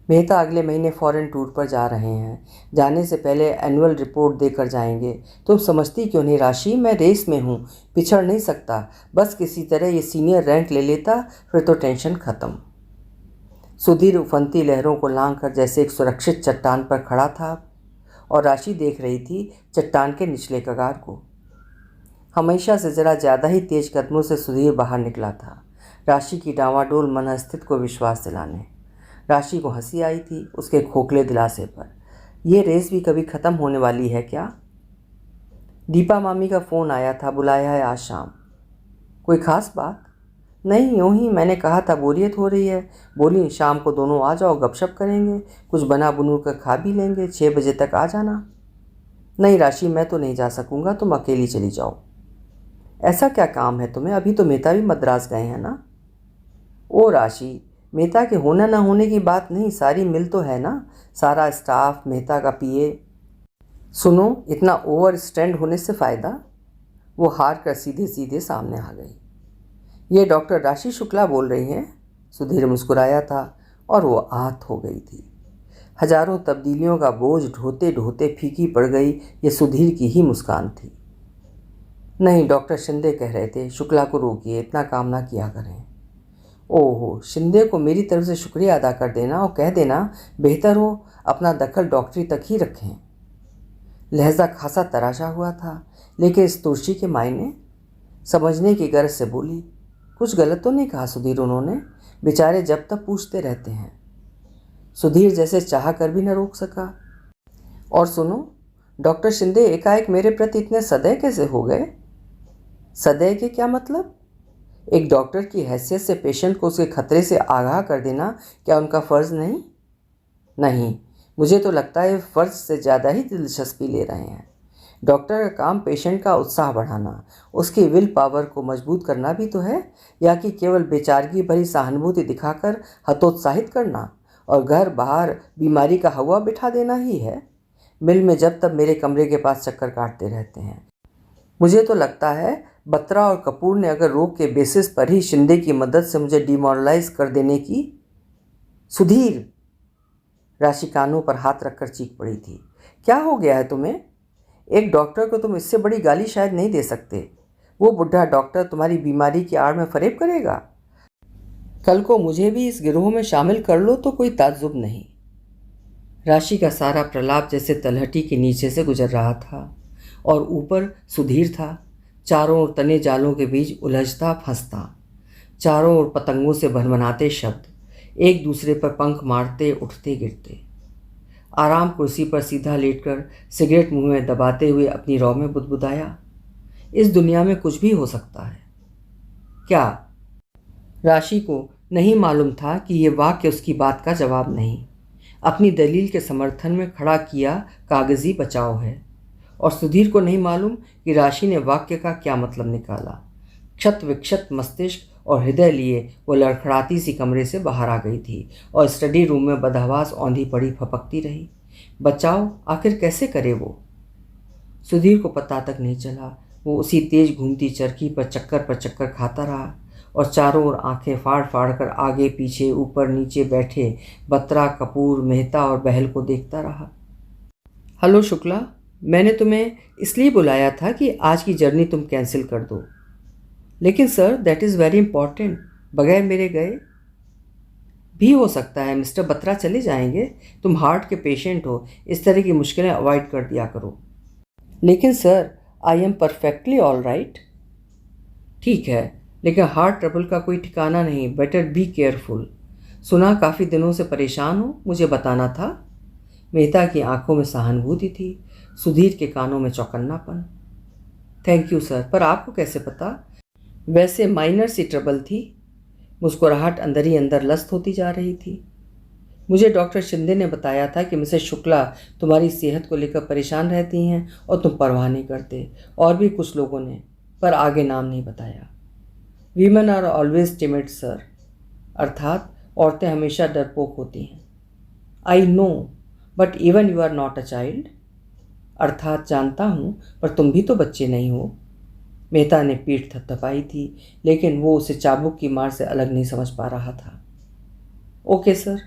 मेहता अगले महीने फॉरेन टूर पर जा रहे हैं। जाने से पहले एनुअल रिपोर्ट देकर जाएंगे। तुम समझती क्यों नहीं राशि, मैं रेस में हूँ, पिछड़ नहीं सकता। बस किसी तरह ये सीनियर रैंक ले लेता, फिर तो टेंशन ख़त्म। सुधीर उफनती लहरों को लांघ कर जैसे एक सुरक्षित चट्टान पर खड़ा था और राशि देख रही थी चट्टान के निचले कगार को। हमेशा से ज़रा ज़्यादा ही तेज कदमों से सुधीर बाहर निकला था, राशि की डांवाडोल मनस्थिति को विश्वास दिलाने। राशि को हंसी आई थी उसके खोखले दिलासे पर। यह रेस भी कभी ख़त्म होने वाली है क्या? दीपा मामी का फ़ोन आया था, बुलाया है आज शाम। कोई ख़ास बात? नहीं, यूँ ही मैंने कहा था बोरियत हो रही है। बोली शाम को दोनों आ जाओ, गपशप करेंगे, कुछ बना बुनू कर खा भी लेंगे, 6 बजे तक आ जाना। नहीं राशि, मैं तो नहीं जा सकूँगा, तुम अकेली चली जाओ। ऐसा क्या काम है तुम्हें? अभी तो मेहता भी मद्रास गए हैं ना। ओ राशि, मेहता के होना ना होने की बात नहीं, सारी मिल तो है ना, सारा स्टाफ, मेहता का पीए। सुनो, इतना ओवर स्टैंड होने से फ़ायदा? वो हार कर सीधे सीधे सामने आ गई। ये डॉक्टर राशि शुक्ला बोल रही हैं? सुधीर मुस्कुराया था और वो आहत हो गई थी। हजारों तब्दीलियों का बोझ ढोते ढोते फीकी पड़ गई, ये सुधीर की ही मुस्कान थी। नहीं, डॉक्टर शिंदे कह रहे थे शुक्ला को रोकिए, इतना काम ना किया करें। ओहो, शिंदे को मेरी तरफ से शुक्रिया अदा कर देना और कह देना बेहतर हो अपना दखल डॉक्टरी तक ही रखें। लहजा खासा तराशा हुआ था, लेकिन इस तुर्शी के मायने समझने की गरज से बोली, कुछ गलत तो नहीं कहा सुधीर उन्होंने? बेचारे जब तक पूछते रहते हैं। सुधीर जैसे चाह कर भी न रोक सका। और सुनो, डॉक्टर शिंदे एकाएक मेरे प्रति इतने सदैव कैसे हो गए? सदैव के क्या मतलब? एक डॉक्टर की हैसियत से पेशेंट को उसके खतरे से आगाह कर देना क्या उनका फ़र्ज़ नहीं? नहीं, मुझे तो लगता है फ़र्ज़ से ज़्यादा ही दिलचस्पी ले रहे हैं। डॉक्टर का काम पेशेंट का उत्साह बढ़ाना, उसकी विल पावर को मजबूत करना भी तो है, या कि केवल बेचारगी भरी सहानुभूति दिखाकर हतोत्साहित करना और घर बाहर बीमारी का हवा बिठा देना ही है? मिल में जब तब मेरे कमरे के पास चक्कर काटते रहते हैं। मुझे तो लगता है बत्रा और कपूर ने अगर रोग के बेसिस पर ही शिंदे की मदद से मुझे डिमोरलाइज कर देने की। सुधीर! राशि कानों पर हाथ रखकर चीख पड़ी थी। क्या हो गया है तुम्हें? एक डॉक्टर को तुम इससे बड़ी गाली शायद नहीं दे सकते। वो बुढ़ा डॉक्टर तुम्हारी बीमारी की आड़ में फरेब करेगा? कल को मुझे भी इस गिरोह में शामिल कर लो तो कोई ताज्जुब नहीं। राशि का सारा प्रलाप जैसे तलहटी के नीचे से गुजर रहा था और ऊपर सुधीर था, चारों ओर तने जालों के बीच उलझता फंसता, चारों ओर पतंगों से भनभनाते शब्द, एक दूसरे पर पंख मारते उठते गिरते। आराम कुर्सी पर सीधा लेटकर सिगरेट मुंह में दबाते हुए अपनी रौ में बुदबुदाया, इस दुनिया में कुछ भी हो सकता है। क्या? राशि को नहीं मालूम था कि ये वाक्य उसकी बात का जवाब नहीं, अपनी दलील के समर्थन में खड़ा किया कागजी बचाव है। और सुधीर को नहीं मालूम कि राशि ने वाक्य का क्या मतलब निकाला। क्षत विक्षत मस्तिष्क और हृदय लिए वो लड़खड़ाती सी कमरे से बाहर आ गई थी और स्टडी रूम में बदहवास औंधी पड़ी फपकती रही। बचाओ आखिर कैसे करे वो? सुधीर को पता तक नहीं चला। वो उसी तेज घूमती चरखी पर चक्कर खाता रहा और चारों ओर आंखें फाड़ फाड़ कर आगे पीछे ऊपर नीचे बैठे बत्रा, कपूर, मेहता और बहल को देखता रहा। हेलो शुक्ला, मैंने तुम्हें इसलिए बुलाया था कि आज की जर्नी तुम कैंसिल कर दो। लेकिन sir, that is very important. बगैर मेरे गए भी हो सकता है मिस्टर बत्रा चले जाएंगे। तुम हार्ट के पेशेंट हो, इस तरह की मुश्किलें अवॉइड कर दिया करो। लेकिन sir, I am perfectly all right. ठीक है, लेकिन हार्ट ट्रबल का कोई ठिकाना नहीं। Better be careful. सुना काफ़ी दिनों से परेशान हो, मुझे बताना था। मेहता की आंखों में सहानुभूति थी, सुधीर के कानों में चौकन्नापन। थैंक यू सर, पर आपको कैसे पता? वैसे माइनर सी ट्रबल थी। मुस्कुराहट अंदर ही अंदर लस्त होती जा रही थी। मुझे डॉक्टर शिंदे ने बताया था कि मिसेस शुक्ला तुम्हारी सेहत को लेकर परेशान रहती हैं और तुम परवाह नहीं करते, और भी कुछ लोगों ने, पर आगे नाम नहीं बताया। Women are always timid sir, अर्थात औरतें हमेशा डरपोक होती हैं। I know, but even you are not a child. अर्थात जानता हूँ, पर तुम भी तो बच्चे नहीं हो। मेहता ने पीठ थपथपाई थी, लेकिन वो उसे चाबुक की मार से अलग नहीं समझ पा रहा था। Okay sir.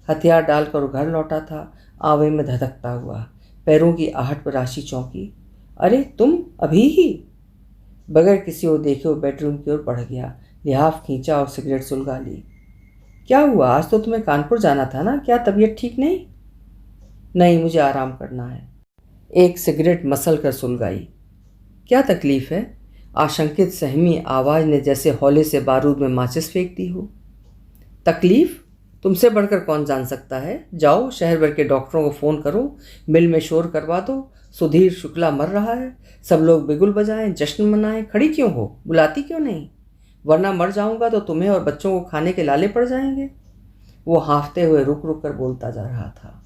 हथियार डालकर वो घर लौटा था, आंवे में धधकता हुआ। पैरों की आहट पर राशि चौंकी। अरे तुम अभी ही? बगैर किसी और देखे वो बेडरूम की ओर बढ़ गया, लिहाफ खींचा और सिगरेट सुलगा ली। क्या हुआ? आज तो तुम्हें कानपुर जाना था ना, क्या तबीयत ठीक नहीं? नहीं, मुझे आराम करना है। एक सिगरेट मसल कर सुलगाई। क्या तकलीफ है? आशंकित सहमी आवाज़ ने जैसे हौले से बारूद में माचिस फेंक दी हो। तकलीफ? तुमसे बढ़कर कौन जान सकता है। जाओ, शहर भर के डॉक्टरों को फ़ोन करो, मिल में शोर करवा दो। सुधीर शुक्ला मर रहा है, सब लोग बिगुल बजाएं, जश्न मनाएं। खड़ी क्यों हो? बुलाती क्यों नहीं? वरना मर जाऊंगा तो तुम्हें और बच्चों को खाने के लाले पड़ जाएंगे। वो हाँफते हुए रुक रुक कर बोलता जा रहा था।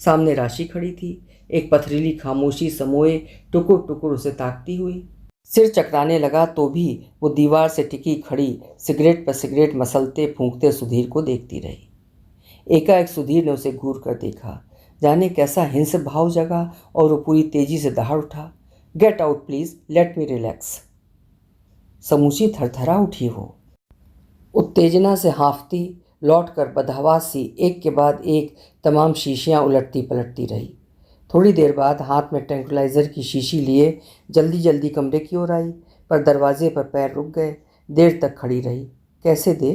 सामने राशि खड़ी थी, एक पथरीली खामोशी समोए टुकुर टुकुर उसे ताकती हुई। सिर चकराने लगा तो भी वो दीवार से टिकी खड़ी सिगरेट पर सिगरेट मसलते फूंकते सुधीर को देखती रही। एकाएक सुधीर ने उसे घूर कर देखा, जाने कैसा हिंस भाव जगा और वो पूरी तेजी से दहाड़ उठा। Get out please, let me relax. समूची थरथरा उठी वो, उत्तेजना से हाँफती लौटकर बदहवास सी एक के बाद एक तमाम शीशियां उलटती पलटती रही। थोड़ी देर बाद हाथ में ट्रैंक्विलाइज़र की शीशी लिए जल्दी जल्दी कमरे की ओर आई, पर दरवाजे पर पैर रुक गए। देर तक खड़ी रही। कैसे दे?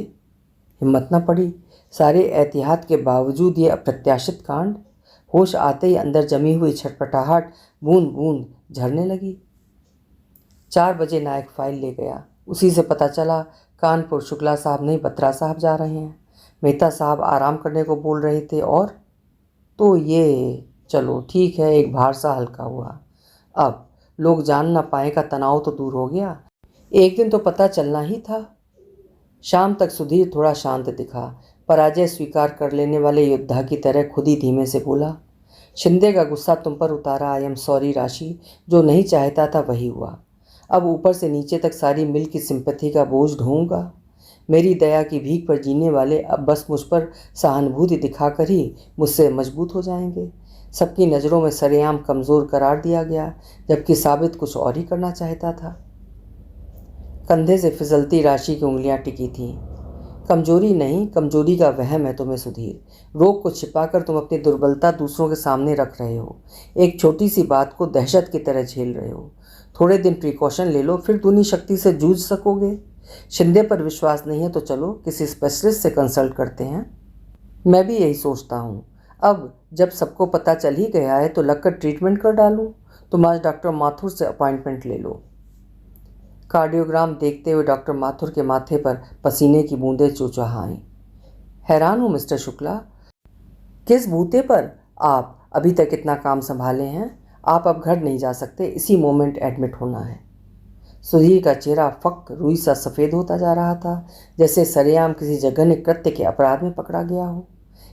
हिम्मत न पड़ी। सारे एहतियात के बावजूद ये अप्रत्याशित कांड। होश आते ही अंदर जमी हुई छटपटाहट बूंद बूंद झरने लगी। 4 बजे नायक फाइल ले गया। उसी से पता चला कानपुर शुक्ला साहब नहीं, बत्रा साहब जा रहे हैं। मेहता साहब आराम करने को बोल रहे थे, और तो ये चलो ठीक है, एक भार सा हल्का हुआ। अब लोग जान ना पाए का तनाव तो दूर हो गया। एक दिन तो पता चलना ही था। शाम तक सुधीर थोड़ा शांत दिखा। पराजय स्वीकार कर लेने वाले योद्धा की तरह खुद ही धीमे से बोला, शिंदे का गुस्सा तुम पर उतारा। आई एम सॉरी राशि, जो नहीं चाहता था वही हुआ। अब ऊपर से नीचे तक सारी मिल की सिंपैथी का बोझ ढोऊंगा। मेरी दया की भीख पर जीने वाले अब बस मुझ पर सहानुभूति दिखाकर ही मुझसे मजबूत हो जाएंगे। सबकी नज़रों में सरेआम कमज़ोर करार दिया गया, जबकि साबित कुछ और ही करना चाहता था। कंधे से फिसलती राशि की उंगलियां टिकी थीं। कमजोरी नहीं, कमजोरी का वहम है तुम्हें सुधीर। रोग को छिपाकर तुम अपनी दुर्बलता दूसरों के सामने रख रहे हो। एक छोटी सी बात को दहशत की तरह झेल रहे हो। थोड़े दिन प्रिकॉशन ले लो, फिर दूनी शक्ति से जूझ सकोगे। शिंदे पर विश्वास नहीं है तो चलो किसी स्पेशलिस्ट से कंसल्ट करते हैं। मैं भी यही सोचता हूँ। अब जब सबको पता चल ही गया है तो लगकर ट्रीटमेंट कर डालूँ। तुम आज डॉक्टर माथुर से अपॉइंटमेंट ले लो। कार्डियोग्राम देखते हुए डॉक्टर माथुर के माथे पर पसीने की बूंदें चुचुहाईं। हैरान हूँ मिस्टर शुक्ला, किस बूते पर आप अभी तक इतना काम संभाले हैं। आप अब घर नहीं जा सकते, इसी मोमेंट एडमिट होना है। सुधीर का चेहरा फक रुई सा सफ़ेद होता जा रहा था, जैसे सरेआम किसी जघन्य कृत्य के अपराध में पकड़ा गया हो।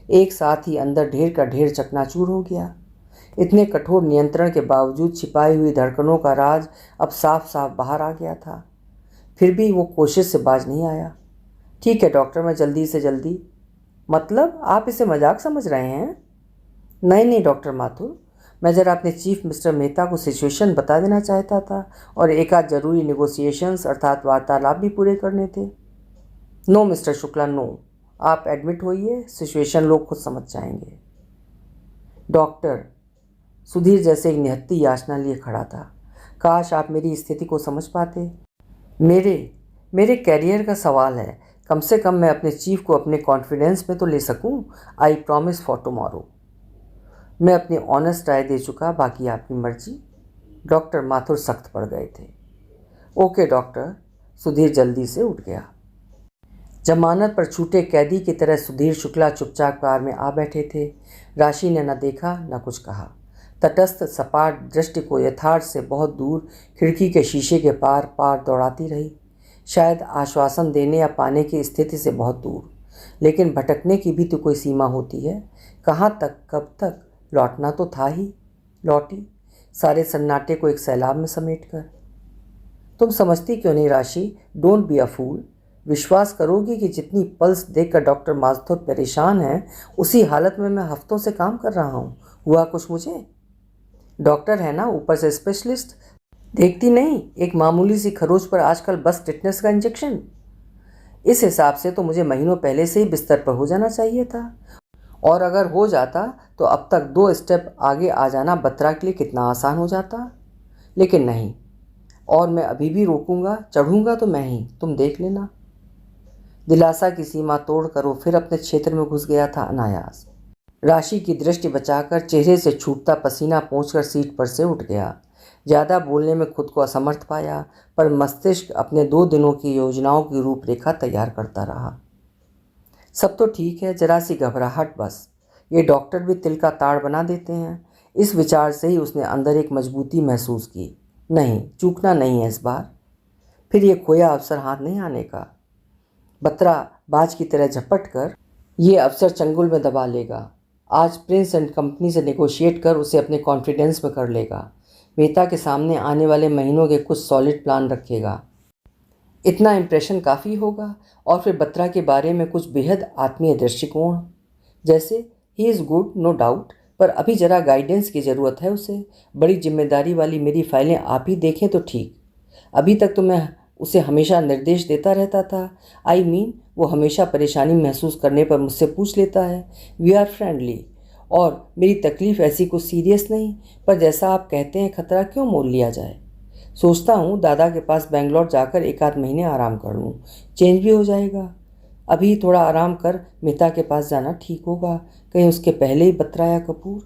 एक साथ ही अंदर ढेर का ढेर चकनाचूर हो गया। इतने कठोर नियंत्रण के बावजूद छिपाई हुई धड़कनों का राज अब साफ साफ बाहर आ गया था। फिर भी वो कोशिश से बाज नहीं आया। ठीक है डॉक्टर, मैं जल्दी से जल्दी। मतलब आप इसे मजाक समझ रहे हैं? नहीं नहीं डॉक्टर माथुर, मैं ज़रा अपने चीफ मिस्टर मेहता को सिचुएशन बता देना चाहता था और एक आध जरूरी निगोशिएशंस अर्थात वार्तालाप भी पूरे करने थे। नो मिस्टर शुक्ला नो, आप एडमिट होइए, सिचुएशन लोग खुद समझ जाएंगे। डॉक्टर, सुधीर जैसे एक निहत्ती याचना लिए खड़ा था। काश आप मेरी स्थिति को समझ पाते। मेरे कैरियर का सवाल है। कम से कम मैं अपने चीफ को अपने कॉन्फिडेंस में तो ले सकूं। I promise for tomorrow. मैं अपनी ऑनेस्ट राय दे चुका, बाकी आपकी मर्जी। डॉक्टर माथुर सख्त पड़ गए थे। Okay doctor. सुधीर जल्दी से उठ गया। जमानत पर छूटे कैदी की तरह सुधीर शुक्ला चुपचाप कार में आ बैठे थे। राशि ने न देखा न कुछ कहा। तटस्थ सपाट दृष्टि को यथार्थ से बहुत दूर खिड़की के शीशे के पार पार दौड़ाती रही। शायद आश्वासन देने या पाने की स्थिति से बहुत दूर, लेकिन भटकने की भी तो कोई सीमा होती है। कहाँ तक, कब तक? लौटना तो था ही। लौटी, सारे सन्नाटे को एक सैलाब में समेटकर। तुम समझती क्यों नहीं राशि? डोंट बी अ फूल। विश्वास करोगी कि जितनी पल्स देखकर डॉक्टर माथुर परेशान है, उसी हालत में मैं हफ्तों से काम कर रहा हूँ। हुआ कुछ मुझे? डॉक्टर है ना, ऊपर से स्पेशलिस्ट। देखती नहीं, एक मामूली सी खरोच पर आजकल बस टिटनेस का इंजेक्शन। इस हिसाब से तो मुझे महीनों पहले से ही बिस्तर पर हो जाना चाहिए था, और अगर हो जाता तो अब तक 2 स्टेप आगे आ जाना बत्रा के लिए कितना आसान हो जाता। लेकिन नहीं, और मैं अभी भी रोकूंगा। चढ़ूंगा तो मैं ही, तुम देख लेना। दिलासा की सीमा तोड़कर वो फिर अपने क्षेत्र में घुस गया था अनायास। राशि की दृष्टि बचाकर चेहरे से छूटता पसीना पोंछकर सीट पर से उठ गया। ज़्यादा बोलने में खुद को असमर्थ पाया, पर मस्तिष्क अपने 2 दिनों की योजनाओं की रूपरेखा तैयार करता रहा। सब तो ठीक है, जरा सी घबराहट बस। ये डॉक्टर भी तिल का ताड़ बना देते हैं। इस विचार से ही उसने अंदर एक मजबूती महसूस की। नहीं, चूकना नहीं है इस बार। फिर ये खोया अवसर हाथ नहीं आने का। बत्रा बाज की तरह झपट कर ये अवसर चंगुल में दबा लेगा। आज प्रिंस एंड कंपनी से नेगोशिएट कर उसे अपने कॉन्फिडेंस में कर लेगा। मेहता के सामने आने वाले महीनों के कुछ सॉलिड प्लान रखेगा। इतना इम्प्रेशन काफ़ी होगा। और फिर बत्रा के बारे में कुछ बेहद आत्मीय दृष्टिकोण, जैसे ही इज़ गुड नो डाउट, पर अभी ज़रा गाइडेंस की ज़रूरत है उसे। बड़ी जिम्मेदारी वाली मेरी फाइलें आप ही देखें तो ठीक। अभी तक तो मैं उसे हमेशा निर्देश देता रहता था। आई मीन, वो हमेशा परेशानी महसूस करने पर मुझसे पूछ लेता है। वी आर फ्रेंडली, और मेरी तकलीफ़ ऐसी कुछ सीरियस नहीं, पर जैसा आप कहते हैं खतरा क्यों मोल लिया जाए। सोचता हूँ दादा के पास बेंगलोर जाकर 1 आध महीने आराम कर लूँ, चेंज भी हो जाएगा। अभी थोड़ा आराम कर मेहता के पास जाना ठीक होगा, कहीं उसके पहले ही बत्रा या कपूर।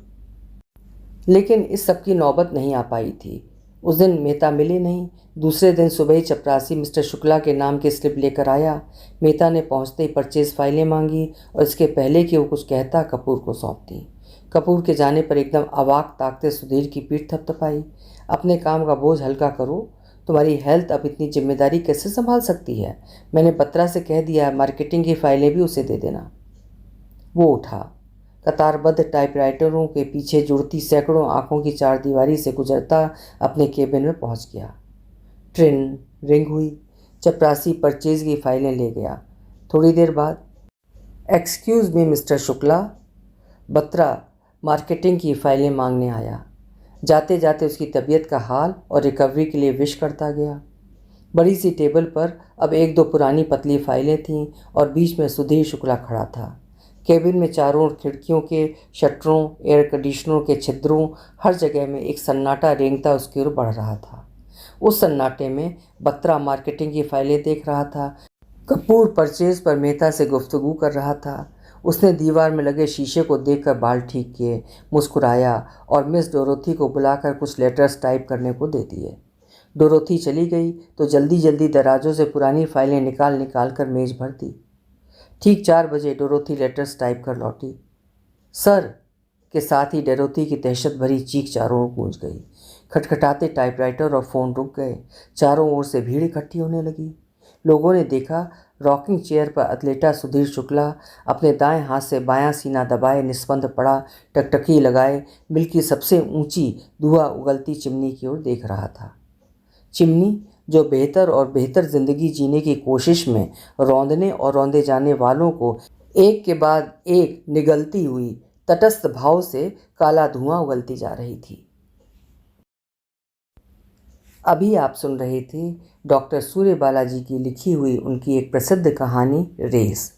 लेकिन इस सब की नौबत नहीं आ पाई थी। उस दिन मेहता मिले नहीं। दूसरे दिन सुबह ही चपरासी मिस्टर शुक्ला के नाम की स्लिप लेकर आया। मेहता ने पहुंचते ही परचेज फाइलें मांगी और इसके पहले कि वो कुछ कहता कपूर को सौंप दी। कपूर के जाने पर एकदम अवाक ताकते सुधीर की पीठ थपथपाई। अपने काम का बोझ हल्का करो, तुम्हारी हेल्थ अब इतनी जिम्मेदारी कैसे संभाल सकती है। मैंने बत्रा से कह दिया है, मार्केटिंग की फाइलें भी उसे दे देना। वो उठा। कतारबद्ध टाइपराइटरों के पीछे जुड़ती सैकड़ों आंखों की चारदीवारी से गुजरता अपने केबिन में पहुंच गया। ट्रेन रिंग हुई। चपरासी परचेज की फाइलें ले गया। थोड़ी देर बाद, excuse me mister Shukla. Batra marketing की फाइलें मांगने आया। जाते जाते उसकी तबीयत का हाल और रिकवरी के लिए विश करता गया। बड़ी सी टेबल पर अब एक दो पुरानी पतली फाइलें थीं और बीच में सुधीर शुक्ला खड़ा था। केबिन में चारों ओर खिड़कियों के शटरों, एयर कंडीशनरों के छिद्रों, हर जगह में एक सन्नाटा रेंगता उसकी ओर बढ़ रहा था। उस सन्नाटे में बत्रा मार्केटिंग की फाइलें देख रहा था, कपूर परचेज पर मेहता से गुफ्तगू कर रहा था। उसने दीवार में लगे शीशे को देखकर बाल ठीक किए, मुस्कुराया और मिस डोरोथी को बुलाकर कुछ लेटर्स टाइप करने को दे दिए। डोरोथी चली गई तो जल्दी जल्दी दराजों से पुरानी फाइलें निकाल निकाल कर मेज भर दी। ठीक 4 बजे डोरोथी लेटर्स टाइप कर लौटी। सर के साथ ही डोरोथी की दहशत भरी चीख चारों ओर गूंज गई। खटखटाते टाइपराइटर और फ़ोन रुक गए। चारों ओर से भीड़ इकट्ठी होने लगी। लोगों ने देखा रॉकिंग चेयर पर अथलेटा सुधीर शुक्ला अपने दाएं हाथ से बायां सीना दबाए निस्पंद पड़ा, टकटकी लगाए मिल की सबसे ऊंची धुआं उगलती चिमनी की ओर देख रहा था। चिमनी जो बेहतर और बेहतर जिंदगी जीने की कोशिश में रौंदने और रौंदे जाने वालों को एक के बाद एक निगलती हुई तटस्थ भाव से काला धुआं उगलती जा रही थी। अभी आप सुन रहे थे डॉक्टर सूर्य बालाजी की लिखी हुई उनकी एक प्रसिद्ध कहानी रेस।